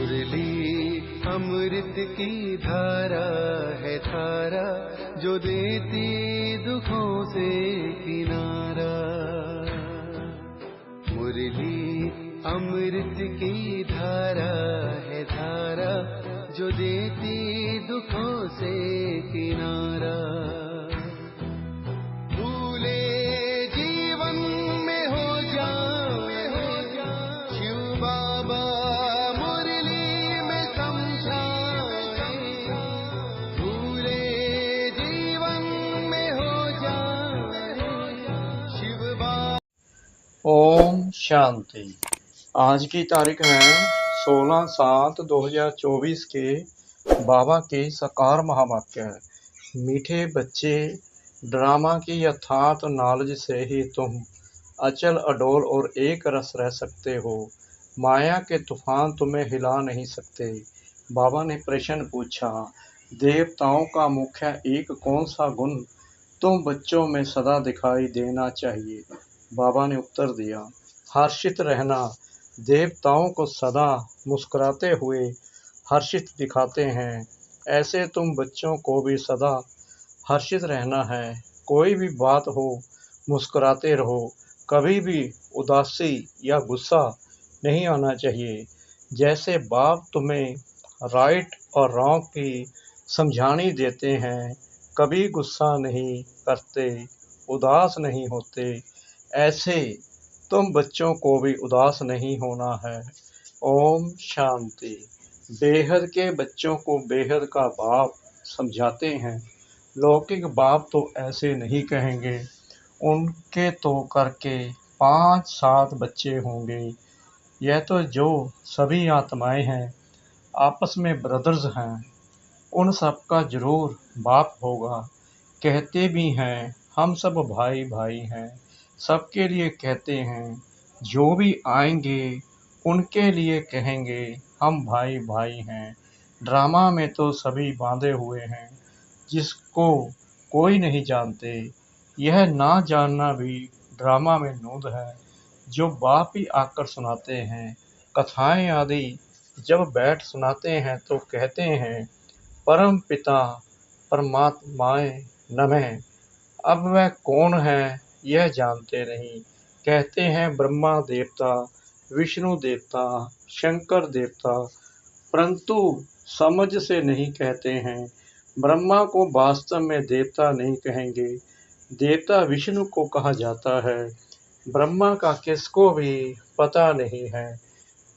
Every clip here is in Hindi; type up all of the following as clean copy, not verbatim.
मुरली अमृत की धारा है धारा, जो देती दुखों से किनारा। मुरली अमृत की धारा है धारा, जो देती दुखों से किनारा। भूले जीवन में हो जाए शिव बाबा मुरली में समझाए। भूले जीवन में हो जाए शिव बाबा। ओम शांति। आज की तारीख है 16/7/2024 के बाबा के साकार महावाक्य। मीठे बच्चे, ड्रामा की यथार्थ नॉलेज से ही तुम अचल अडोल और एक रस रह सकते हो। माया के तूफान तुम्हें हिला नहीं सकते। बाबा ने प्रश्न पूछा, देवताओं का मुख्य एक कौन सा गुण तुम बच्चों में सदा दिखाई देना चाहिए? बाबा ने उत्तर दिया, हर्षित रहना। देवताओं को सदा मुस्कुराते हुए हर्षित दिखाते हैं, ऐसे तुम बच्चों को भी सदा हर्षित रहना है। कोई भी बात हो मुस्कुराते रहो, कभी भी उदासी या गुस्सा नहीं आना चाहिए। जैसे बाप तुम्हें राइट और रॉन्ग की समझानी देते हैं, कभी गुस्सा नहीं करते, उदास नहीं होते, ऐसे तुम बच्चों को भी उदास नहीं होना है। ओम शांति। बेहद के बच्चों को बेहद का बाप समझाते हैं। लौकिक बाप तो ऐसे नहीं कहेंगे, उनके तो करके 5-7 बच्चे होंगे। यह तो जो सभी आत्माएं हैं, आपस में ब्रदर्स हैं, उन सब का जरूर बाप होगा। कहते भी हैं हम सब भाई भाई हैं, सबके लिए कहते हैं। जो भी आएंगे उनके लिए कहेंगे हम भाई भाई हैं। ड्रामा में तो सभी बांधे हुए हैं, जिसको कोई नहीं जानते। यह ना जानना भी ड्रामा में नूद है, जो बाप ही आकर सुनाते हैं। कथाएं आदि जब बैठ सुनाते हैं तो कहते हैं परम पिता परमात्माए नमः। अब वह कौन है यह जानते नहीं। कहते हैं ब्रह्मा देवता, विष्णु देवता, शंकर देवता, परंतु समझ से नहीं कहते हैं। ब्रह्मा को वास्तव में देवता नहीं कहेंगे, देवता विष्णु को कहा जाता है। ब्रह्मा का किसको भी पता नहीं है।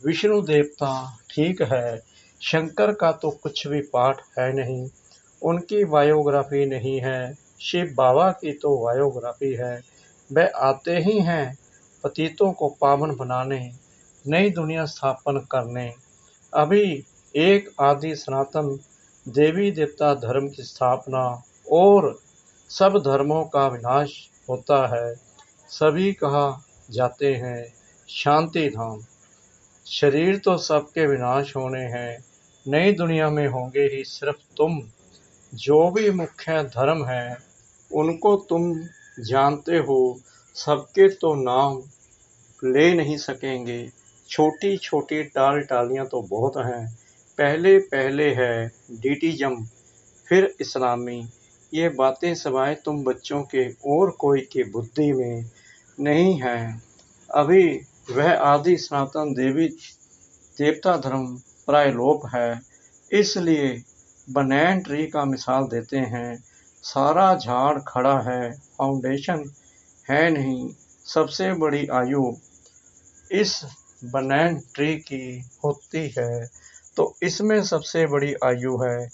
विष्णु देवता ठीक है, शंकर का तो कुछ भी पाठ है नहीं, उनकी बायोग्राफी नहीं है। शिव बाबा की तो बायोग्राफी है। वह आते ही हैं पतितों को पावन बनाने, नई दुनिया स्थापन करने। अभी एक आदि सनातन देवी देवता धर्म की स्थापना और सब धर्मों का विनाश होता है। सभी कहा जाते हैं शांति धाम। शरीर तो सबके विनाश होने हैं, नई दुनिया में होंगे ही सिर्फ तुम। जो भी मुख्य धर्म है उनको तुम जानते हो, सबके तो नाम ले नहीं सकेंगे। छोटी छोटी टाल टालियाँ तो बहुत हैं। पहले पहले है डीटीजम, फिर इस्लामी। ये बातें सवाए तुम बच्चों के और कोई की बुद्धि में नहीं है। अभी वह आदि सनातन देवी देवता धर्म प्रायलोप है। इसलिए बनैन ट्री का मिसाल देते हैं। सारा झाड़ खड़ा है, फाउंडेशन है नहीं। सबसे बड़ी आयु इस बनैन ट्री की होती है, तो इसमें सबसे बड़ी आयु है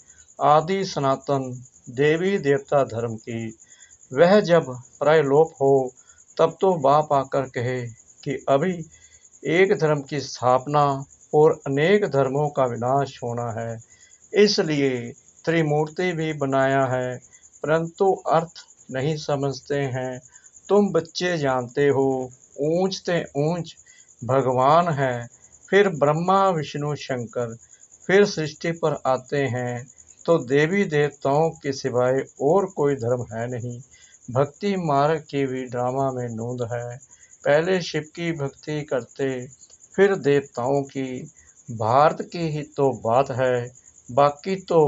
आदि सनातन देवी देवता धर्म की। वह जब प्रायलोप हो तब तो बाप आकर कहे कि अभी एक धर्म की स्थापना और अनेक धर्मों का विनाश होना है। इसलिए त्रिमूर्ति भी बनाया है, परंतु अर्थ नहीं समझते हैं। तुम बच्चे जानते हो, ऊंच ते ऊंच भगवान है, फिर ब्रह्मा विष्णु शंकर, फिर सृष्टि पर आते हैं तो देवी देवताओं के सिवाय और कोई धर्म है नहीं। भक्ति मार्ग की भी ड्रामा में नोंद है। पहले शिव की भक्ति करते, फिर देवताओं की, भारत की ही तो बात है, बाकी तो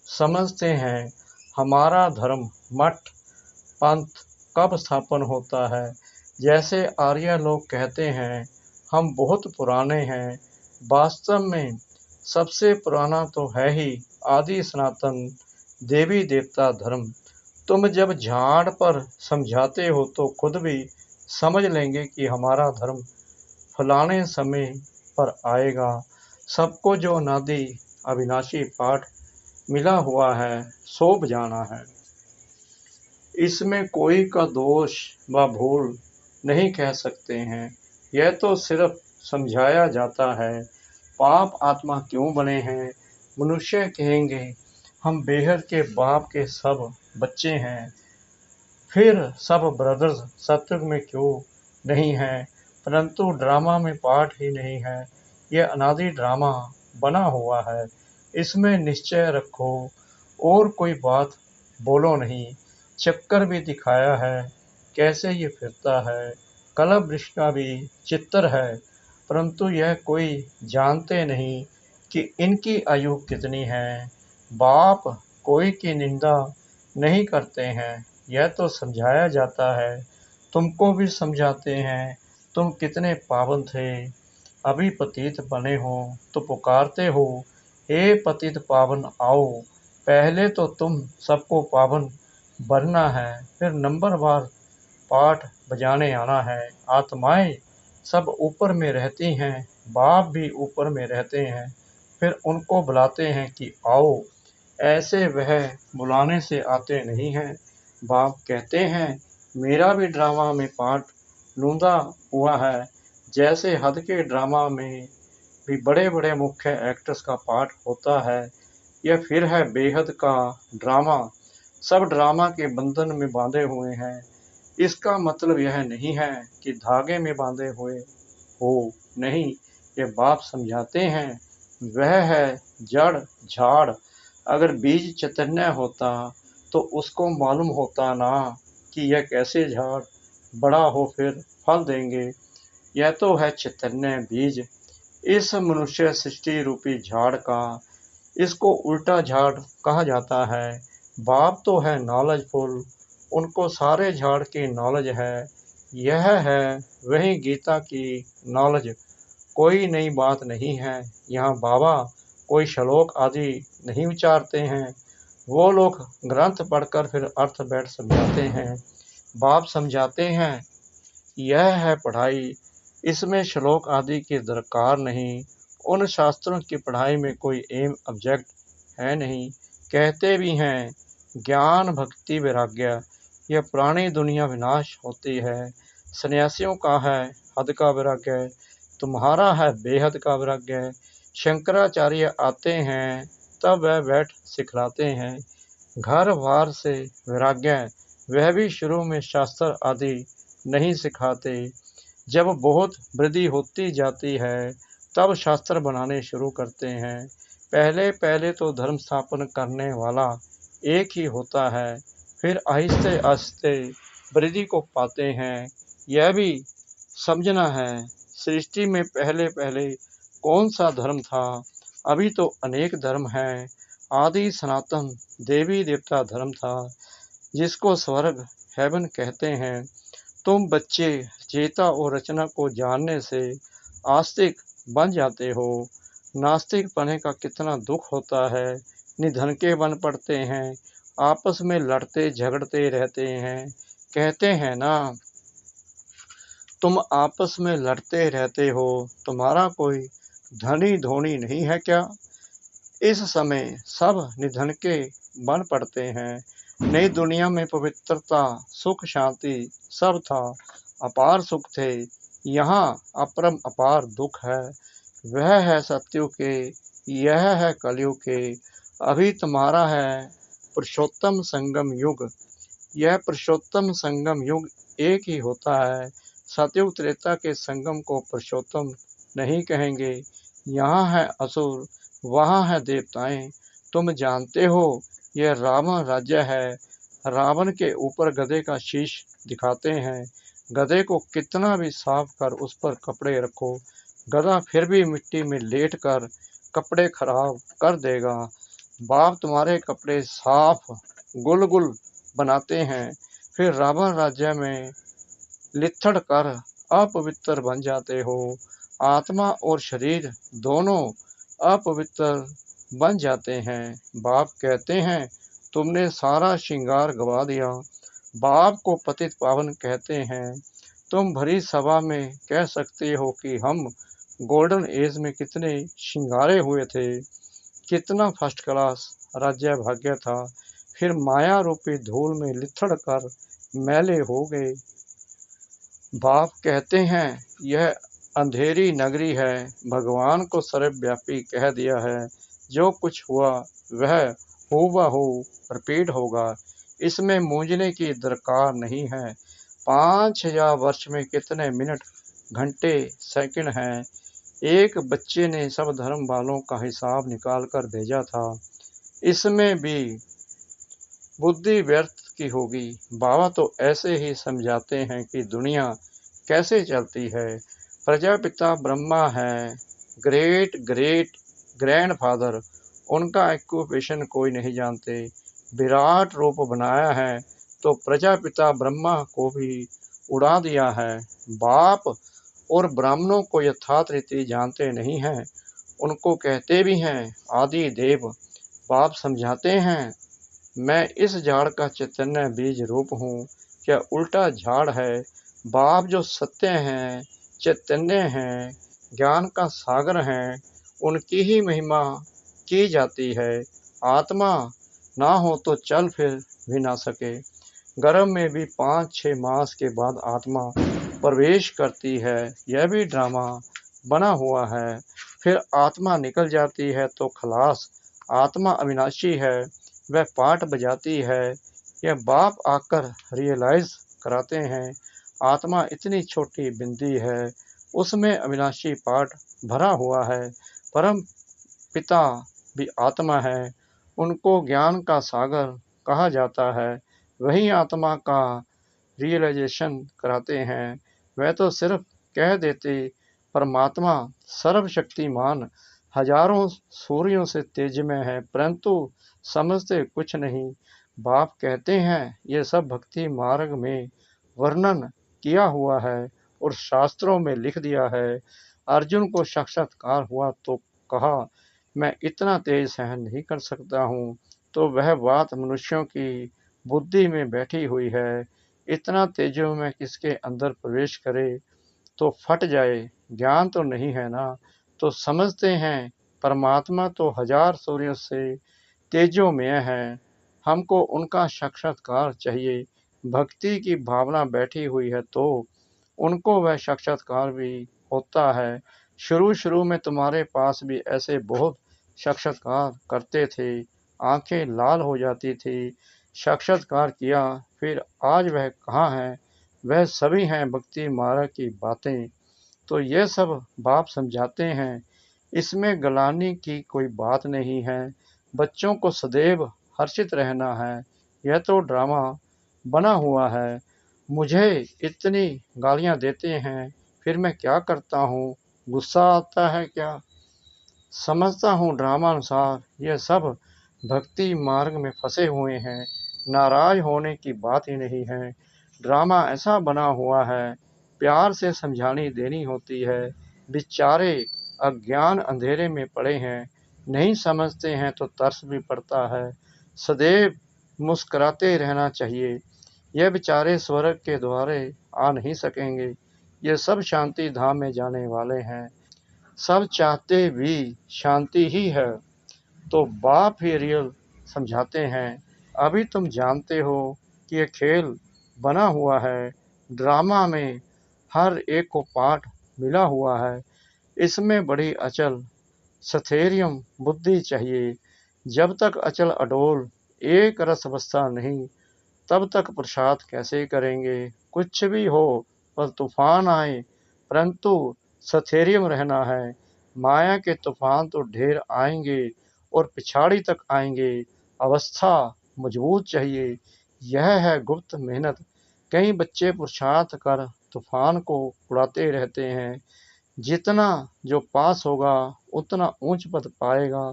समझते हैं। हमारा धर्म मठ पंथ कब स्थापन होता है? जैसे आर्य लोग कहते हैं हम बहुत पुराने हैं, वास्तव में सबसे पुराना तो है ही आदि सनातन देवी देवता धर्म। तुम जब झाड़ पर समझाते हो तो खुद भी समझ लेंगे कि हमारा धर्म फलाने समय पर आएगा। सबको जो अनादि अविनाशी पाठ मिला हुआ है सो बजाना है। इसमें कोई का दोष व भूल नहीं कह सकते हैं, यह तो सिर्फ समझाया जाता है। पाप आत्मा क्यों बने हैं? मनुष्य कहेंगे हम बेहद के बाप के सब बच्चे हैं, फिर सब ब्रदर्स सत्युग में क्यों नहीं हैं? परंतु ड्रामा में पाठ ही नहीं है, यह अनादि ड्रामा बना हुआ है। इसमें निश्चय रखो और कोई बात बोलो नहीं। चक्कर भी दिखाया है कैसे ये फिरता है, कलप वृक्ष का भी चित्र है, परंतु यह कोई जानते नहीं कि इनकी आयु कितनी है। बाप कोई की निंदा नहीं करते हैं, यह तो समझाया जाता है। तुमको भी समझाते हैं, तुम कितने पावन थे, अभी पतित बने हो तो पुकारते हो हे पतित पावन आओ। पहले तो तुम सबको पावन बनना है, फिर नंबर वार पाठ बजाने आना है। आत्माएं सब ऊपर में रहती हैं, बाप भी ऊपर में रहते हैं, फिर उनको बुलाते हैं कि आओ। ऐसे वह बुलाने से आते नहीं हैं। बाप कहते हैं मेरा भी ड्रामा में पार्ट लूंदा हुआ है, जैसे हद के ड्रामा में भी बड़े बड़े मुख्य एक्टर्स का पार्ट होता है। यह फिर है बेहद का ड्रामा, सब ड्रामा के बंधन में बांधे हुए हैं। इसका मतलब यह नहीं है कि धागे में बांधे हुए हो, नहीं, ये बाप समझाते हैं वह है जड़ झाड़। अगर बीज चैतन्य होता तो उसको मालूम होता ना कि यह कैसे झाड़ बड़ा हो फिर फल देंगे। यह तो है चैतन्य बीज, इस मनुष्य सृष्टि रूपी झाड़ का। इसको उल्टा झाड़ कहा जाता है। बाप तो है नॉलेजफुल, उनको सारे झाड़ की नॉलेज है। यह है वही गीता की नॉलेज, कोई नई बात नहीं है। यहाँ बाबा कोई श्लोक आदि नहीं उच्चारते हैं, वो लोग ग्रंथ पढ़कर फिर अर्थ बैठ समझाते हैं। बाप समझाते हैं यह है पढ़ाई, इसमें श्लोक आदि की दरकार नहीं। उन शास्त्रों की पढ़ाई में कोई एम ऑब्जेक्ट है नहीं। कहते भी हैं ज्ञान भक्ति वैराग्य, यह पुरानी दुनिया विनाश होती है। सन्यासियों का है हद का वैराग्य, तुम्हारा है बेहद का वैराग्य। शंकराचार्य आते हैं तब वह बैठ सिखलाते हैं घर वार से वैराग्य। वह भी शुरू में शास्त्र आदि नहीं सिखाते, जब बहुत वृद्धि होती जाती है तब शास्त्र बनाने शुरू करते हैं। पहले पहले तो धर्म स्थापन करने वाला एक ही होता है, फिर आहिस्ते आहिस्ते वृद्धि को पाते हैं। यह भी समझना है सृष्टि में पहले पहले कौन सा धर्म था, अभी तो अनेक धर्म हैं। आदि सनातन देवी देवता धर्म था, जिसको स्वर्ग हेवन कहते हैं। तुम बच्चे चेता और रचना को जानने से आस्तिक बन जाते हो। नास्तिक बने का कितना दुख होता है, निधन के बन पड़ते हैं, आपस में लड़ते झगड़ते रहते हैं। कहते हैं ना तुम आपस में लड़ते रहते हो, तुम्हारा कोई धनी धोनी नहीं है क्या? इस समय सब निधन के बन पड़ते हैं। नई दुनिया में पवित्रता सुख शांति सब था, अपार सुख थे। यहाँ अपरम अपार दुख है। वह है सत्युग के, यह है कलयुग के। अभी तुम्हारा है पुरुषोत्तम संगम युग। यह पुरुषोत्तम संगम युग एक ही होता है। सतयुग त्रेता के संगम को पुरुषोत्तम नहीं कहेंगे। यहाँ है असुर, वहाँ है देवताएं। तुम जानते हो यह रावण राज्य है। रावण के ऊपर गधे का शीश दिखाते हैं। गधे को कितना भी साफ कर उस पर कपड़े रखो, गधा फिर भी मिट्टी में लेट कर कपड़े खराब कर देगा। बाप तुम्हारे कपड़े साफ गुल गुल बनाते हैं, फिर रावण राज्य में लिथड़ कर अपवित्र बन जाते हो। आत्मा और शरीर दोनों अपवित्र बन जाते हैं। बाप कहते हैं तुमने सारा श्रृंगार गवा दिया। बाप को पतित पावन कहते हैं। तुम भरी सभा में कह सकते हो कि हम गोल्डन एज में कितने श्रृंगारे हुए थे, कितना फर्स्ट क्लास राज्य भाग्य था, फिर माया रूपी धूल में लिथड़ कर मैले हो गए। बाप कहते हैं यह अंधेरी नगरी है। भगवान को सर्वव्यापी कह दिया है। जो कुछ हुआ वह हूबहू रिपीट होगा। इसमें मूंझने की दरकार नहीं है। 5000 वर्ष में कितने मिनट घंटे सेकंड हैं। एक बच्चे ने सब धर्म वालों का हिसाब निकाल कर भेजा था। इसमें भी बुद्धि व्यर्थ की होगी। बाबा तो ऐसे ही समझाते हैं कि दुनिया कैसे चलती है। प्रजापिता ब्रह्मा है, ग्रेट ग्रेट ग्रैंडफादर, उनका ऑक्यूपेशन कोई नहीं जानते। विराट रूप बनाया है तो प्रजापिता ब्रह्मा को भी उड़ा दिया है। बाप और ब्राह्मणों को यथार्थ रीति जानते नहीं हैं। उनको कहते भी हैं आदि देव। बाप समझाते हैं मैं इस झाड़ का चैतन्य बीज रूप हूँ। क्या उल्टा झाड़ है। बाप जो सत्य हैं, चैतन्य हैं, ज्ञान का सागर हैं, उनकी ही महिमा की जाती है। आत्मा ना हो तो चल फिर भी ना सके। गर्भ में भी 5-6 मास के बाद आत्मा प्रवेश करती है। यह भी ड्रामा बना हुआ है। फिर आत्मा निकल जाती है तो खलास। आत्मा अविनाशी है, वह पाठ बजाती है। यह बाप आकर रियलाइज कराते हैं आत्मा इतनी छोटी बिंदी है, उसमें अविनाशी पाठ भरा हुआ है। परम पिता भी आत्मा है, उनको ज्ञान का सागर कहा जाता है। वही आत्मा का रियलाइजेशन कराते हैं। वह तो सिर्फ कह देते परमात्मा सर्वशक्तिमान हजारों सूर्यों से तेजमय है, परंतु समझते कुछ नहीं। बाप कहते हैं ये सब भक्ति मार्ग में वर्णन किया हुआ है और शास्त्रों में लिख दिया है। अर्जुन को साक्षात्कार हुआ तो कहा मैं इतना तेज सहन नहीं कर सकता हूँ, तो वह बात मनुष्यों की बुद्धि में बैठी हुई है। इतना तेजो में किसके अंदर प्रवेश करे तो फट जाए। ज्ञान तो नहीं है ना, तो समझते हैं परमात्मा तो हजार सूर्यों से तेजोमय है। हमको उनका साक्षात्कार चाहिए। भक्ति की भावना बैठी हुई है तो उनको वह साक्षात्कार भी होता है। शुरू शुरू में तुम्हारे पास भी ऐसे बहुत साक्षात्कार करते थे, आंखें लाल हो जाती थी। साक्षात्कार किया, फिर आज वह कहाँ है। वह सभी हैं भक्ति मार्ग की बातें। तो ये सब बाप समझाते हैं। इसमें गलानी की कोई बात नहीं है। बच्चों को सदैव हर्षित रहना है। यह तो ड्रामा बना हुआ है। मुझे इतनी गालियां देते हैं, फिर मैं क्या करता हूँ। गुस्सा आता है क्या। समझता हूँ ड्रामा अनुसार यह सब भक्ति मार्ग में फंसे हुए हैं। नाराज होने की बात ही नहीं है। ड्रामा ऐसा बना हुआ है, प्यार से समझानी देनी होती है। बेचारे अज्ञान अंधेरे में पड़े हैं, नहीं समझते हैं तो तरस भी पड़ता है। सदैव मुस्कुराते रहना चाहिए। यह बेचारे स्वर्ग के द्वारे आ नहीं सकेंगे। ये सब शांति धाम में जाने वाले हैं। सब चाहते भी शांति ही है। तो बाप ही रियल समझाते हैं। अभी तुम जानते हो कि यह खेल बना हुआ है। ड्रामा में हर एक को पाठ मिला हुआ है। इसमें बड़ी अचल स्थैर्य बुद्धि चाहिए। जब तक अचल अडोल एक रस अवस्था नहीं, तब तक प्रसाद कैसे करेंगे। कुछ भी हो पर तूफान आए, परंतु स्थैर्य रहना है। माया के तूफान तो ढेर आएंगे और पिछाड़ी तक आएंगे। अवस्था मजबूत चाहिए। यह है गुप्त मेहनत। कई बच्चे पुरुषार्थ कर तूफान को उड़ाते रहते हैं। जितना जो पास होगा उतना ऊंच पद पाएगा।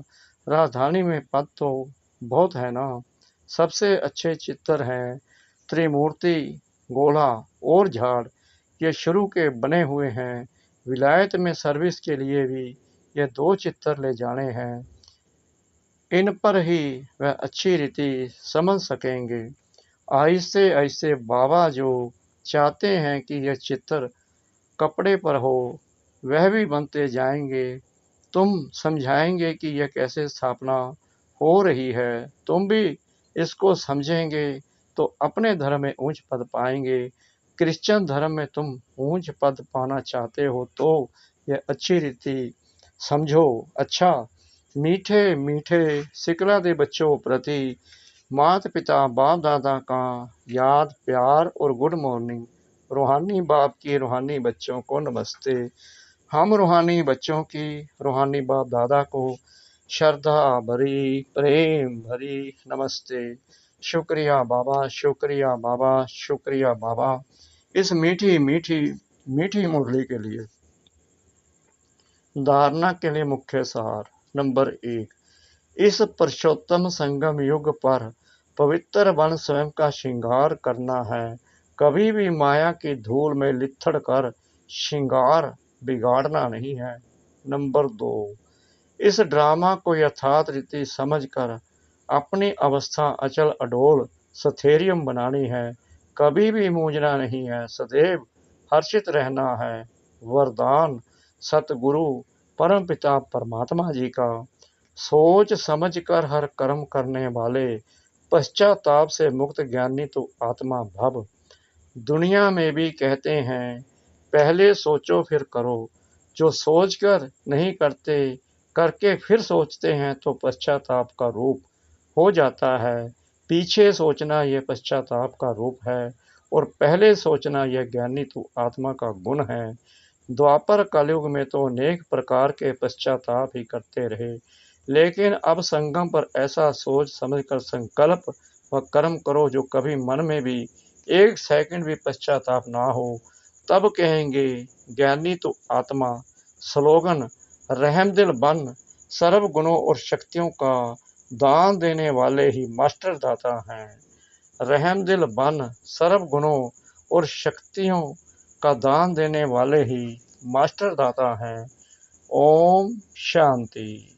राजधानी में पद तो बहुत है ना। सबसे अच्छे चित्र हैं त्रिमूर्ति, गोला और झाड़। ये शुरू के बने हुए हैं। विलायत में सर्विस के लिए भी ये 2 चित्र ले जाने हैं। इन पर ही वह अच्छी रीति समझ सकेंगे। आहिस्ते आहिस्ते बाबा जो चाहते हैं कि यह चित्र कपड़े पर हो, वह भी बनते जाएंगे। तुम समझाएंगे कि यह कैसे स्थापना हो रही है। तुम भी इसको समझेंगे तो अपने धर्म में ऊंच पद पाएंगे। क्रिश्चियन धर्म में तुम ऊंच पद पाना चाहते हो तो यह अच्छी रीति समझो। अच्छा, मीठे मीठे सिकला दे बच्चों प्रति माता पिता बाप दादा का याद प्यार और गुड मॉर्निंग। रूहानी बाप की रूहानी बच्चों को नमस्ते। हम रूहानी बच्चों की रूहानी बाप दादा को श्रद्धा भरी प्रेम भरी नमस्ते। शुक्रिया बाबा, शुक्रिया बाबा, शुक्रिया बाबा इस मीठी मीठी मीठी मुरली के लिए। धारणा के लिए मुख्य सार। नंबर 1, इस पुरुषोत्तम संगम युग पर पवित्र बन स्वयं का श्रृंगार करना है। कभी भी माया की धूल में लिथड़ कर श्रृंगार बिगाड़ना नहीं है। नंबर 2, इस ड्रामा को यथार्थ रीति समझकर अपनी अवस्था अचल अडोल स्थैर्य बनानी है। कभी भी मूंझना नहीं है, सदैव हर्षित रहना है। वरदान सतगुरु परमपिता परमात्मा जी का। सोच समझ कर हर कर्म करने वाले पश्चाताप से मुक्त ज्ञानी तो आत्मा भव। दुनिया में भी कहते हैं पहले सोचो फिर करो। जो सोचकर नहीं करते, करके फिर सोचते हैं तो पश्चाताप का रूप हो जाता है। पीछे सोचना यह पश्चाताप का रूप है और पहले सोचना यह ज्ञानी तो आत्मा का गुण है। द्वापर कलयुग में तो अनेक प्रकार के पश्चाताप ही करते रहे, लेकिन अब संगम पर ऐसा सोच समझकर संकल्प व कर्म करो जो कभी मन में भी 1 सेकंड भी पश्चाताप ना हो। तब कहेंगे ज्ञानी तो आत्मा। स्लोगन रहमदिल बन, सर्व गुणों और शक्तियों का दान देने वाले ही मास्टर दाता हैं। रहमदिल बन, सर्व गुणों और शक्तियों का दान देने वाले ही मास्टर दाता हैं। ओम शांति।